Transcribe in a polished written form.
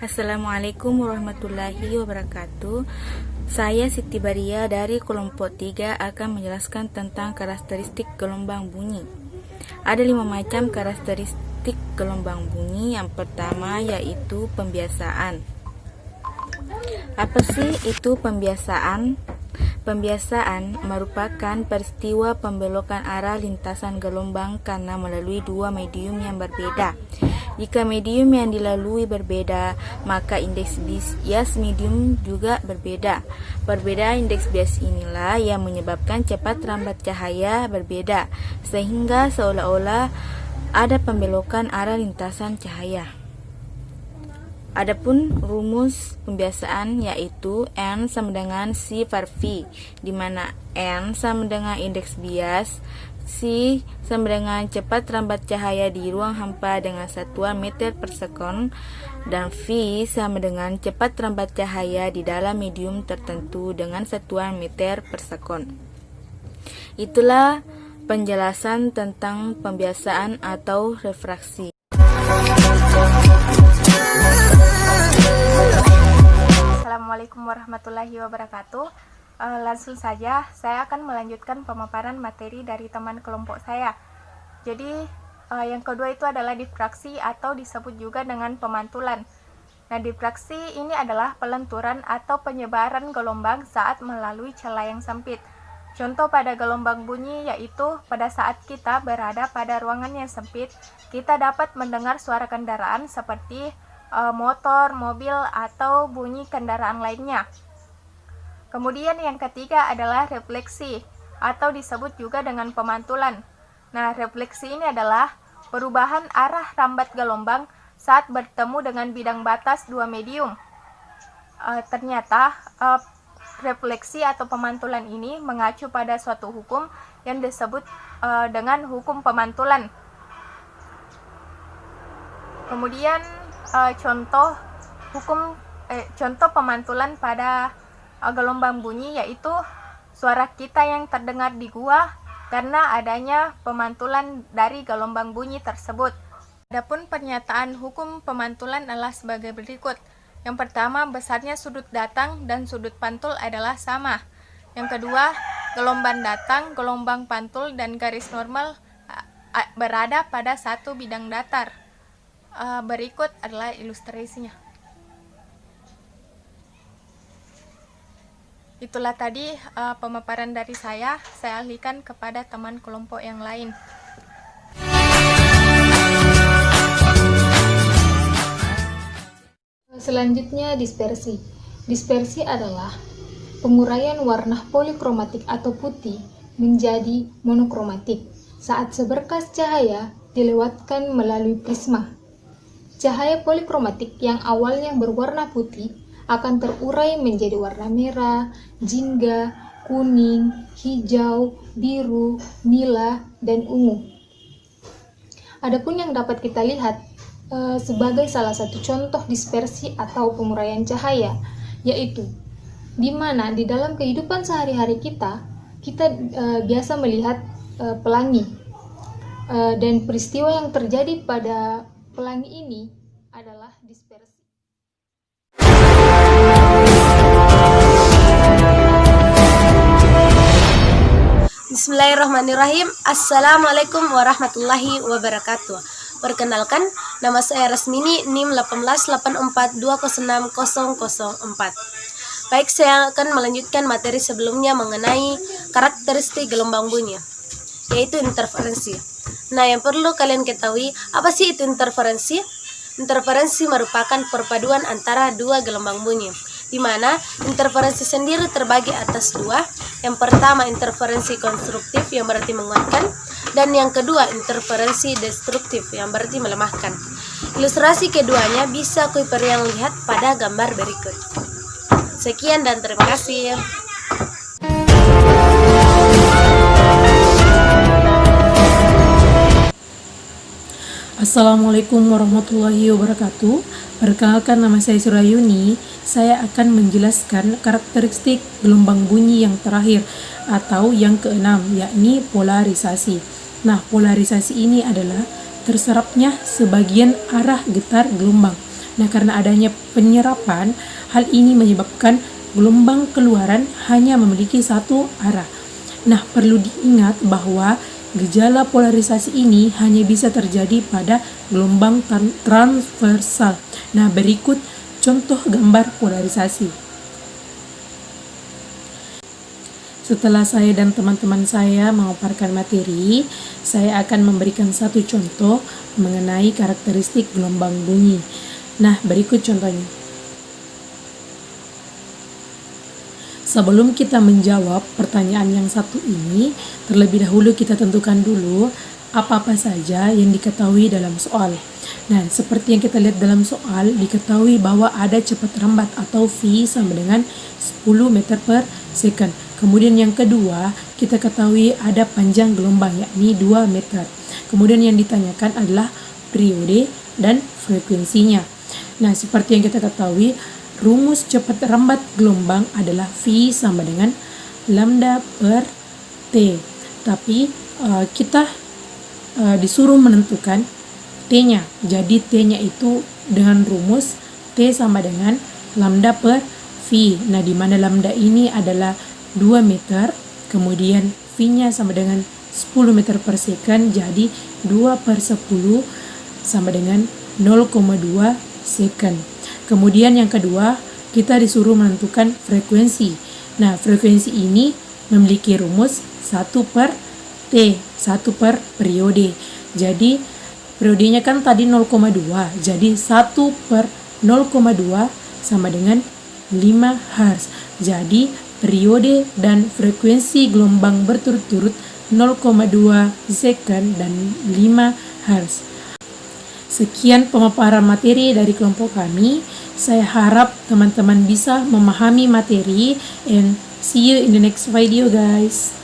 Assalamualaikum warahmatullahi wabarakatuh. Saya Siti Baria dari kelompok 3 akan menjelaskan tentang karakteristik gelombang bunyi. Ada 5 macam karakteristik gelombang bunyi. Yang pertama yaitu pembiasaan. Apa sih itu pembiasaan? Pembiasaan merupakan peristiwa pembelokan arah lintasan gelombang karena melalui dua medium yang berbeda. Jika medium yang dilalui berbeda, maka indeks bias medium juga berbeda. Perbedaan indeks bias inilah yang menyebabkan cepat lambat cahaya berbeda, sehingga seolah-olah ada pembelokan arah lintasan cahaya. Adapun rumus pembiasaan yaitu N sama dengan C per V, di mana N sama dengan indeks bias, C sama dengan cepat lambat cahaya di ruang hampa dengan satuan meter per sekon, dan V sama dengan cepat lambat cahaya di dalam medium tertentu dengan satuan meter per sekon. Itulah penjelasan tentang pembiasaan atau refraksi. Assalamualaikum warahmatullahi wabarakatuh. Langsung saja saya akan melanjutkan pemaparan materi dari teman kelompok saya. Jadi yang kedua itu adalah difraksi atau disebut juga dengan pemantulan. Nah, difraksi ini adalah pelenturan atau penyebaran gelombang saat melalui celah yang sempit. Contoh pada gelombang bunyi yaitu pada saat kita berada pada ruangan yang sempit, kita dapat mendengar suara kendaraan seperti motor, mobil, atau bunyi kendaraan lainnya. Kemudian yang ketiga adalah refleksi atau disebut juga dengan pemantulan. Nah, refleksi ini adalah perubahan arah rambat gelombang saat bertemu dengan bidang batas dua medium. Ternyata refleksi atau pemantulan ini mengacu pada suatu hukum yang disebut dengan hukum pemantulan. Kemudian contoh pemantulan pada gelombang bunyi yaitu suara kita yang terdengar di gua karena adanya pemantulan dari gelombang bunyi tersebut. Adapun pernyataan hukum pemantulan adalah sebagai berikut. Yang pertama, besarnya sudut datang dan sudut pantul adalah sama. Yang kedua, gelombang datang, gelombang pantul, dan garis normal berada pada satu bidang datar. Berikut adalah ilustrasinya. Itulah tadi pemaparan dari saya alihkan kepada teman kelompok yang lain. Selanjutnya dispersi. Dispersi adalah penguraian warna polikromatik atau putih menjadi monokromatik saat seberkas cahaya dilewatkan melalui prisma. Cahaya polikromatik yang awalnya berwarna putih akan terurai menjadi warna merah, jingga, kuning, hijau, biru, nila, dan ungu. Adapun yang dapat kita lihat sebagai salah satu contoh dispersi atau penguraian cahaya, yaitu di mana di dalam kehidupan sehari-hari kita biasa melihat pelangi, dan peristiwa yang terjadi pada pelangi ini adalah dispersi. Bismillahirrahmanirrahim. Assalamualaikum warahmatullahi wabarakatuh. Perkenalkan, nama saya Rasmini, NIM 18842060004. Baik, saya akan melanjutkan materi sebelumnya mengenai karakteristik gelombang bunyi, yaitu interferensi. Nah, yang perlu kalian ketahui, apa sih itu interferensi? Interferensi merupakan perpaduan antara dua gelombang bunyi, di mana interferensi sendiri terbagi atas dua. Yang pertama, interferensi konstruktif yang berarti menguatkan, dan yang kedua, interferensi destruktif yang berarti melemahkan. Ilustrasi keduanya bisa lihat pada gambar berikut. Sekian dan terima kasih. Assalamualaikum warahmatullahi wabarakatuh. Perkenalkan, nama saya Surayuni. Saya akan menjelaskan karakteristik gelombang bunyi yang terakhir atau yang keenam, yakni polarisasi. Nah, polarisasi ini adalah terserapnya sebagian arah getar gelombang Nah, karena adanya penyerapan, hal ini menyebabkan gelombang keluaran hanya memiliki satu arah. Nah, perlu diingat bahwa gejala polarisasi ini hanya bisa terjadi pada gelombang transversal. Nah, berikut contoh gambar polarisasi. Setelah saya dan teman-teman saya memaparkan materi, saya akan memberikan satu contoh mengenai karakteristik gelombang bunyi. Nah, berikut contohnya. Sebelum kita menjawab pertanyaan yang satu ini, terlebih dahulu kita tentukan dulu apa-apa saja yang diketahui dalam soal. Nah, seperti yang kita lihat dalam soal, diketahui bahwa ada cepat rambat atau V sama dengan 10 meter per second. Kemudian yang kedua, kita ketahui ada panjang gelombang yakni 2 meter. Kemudian yang ditanyakan adalah periode dan frekuensinya. Nah, seperti yang kita ketahui, rumus cepat rambat gelombang adalah V sama dengan lambda per T. Tapi kita disuruh menentukan T-nya. Jadi T-nya itu dengan rumus T sama dengan lambda per V. Nah, di mana lambda ini adalah 2 meter, kemudian V-nya sama dengan 10 meter per second, jadi 2 per 10 sama dengan 0,2 second. Kemudian yang kedua, kita disuruh menentukan frekuensi. Nah, frekuensi ini memiliki rumus 1 per T, 1 per periode. Jadi, periodenya kan tadi 0,2, jadi 1 per 0,2 sama dengan 5 Hz. Jadi, periode dan frekuensi gelombang berturut-turut 0,2 second dan 5 Hz. Sekian pemaparan materi dari kelompok kami. Saya harap teman-teman bisa memahami materi, and see you in the next video guys.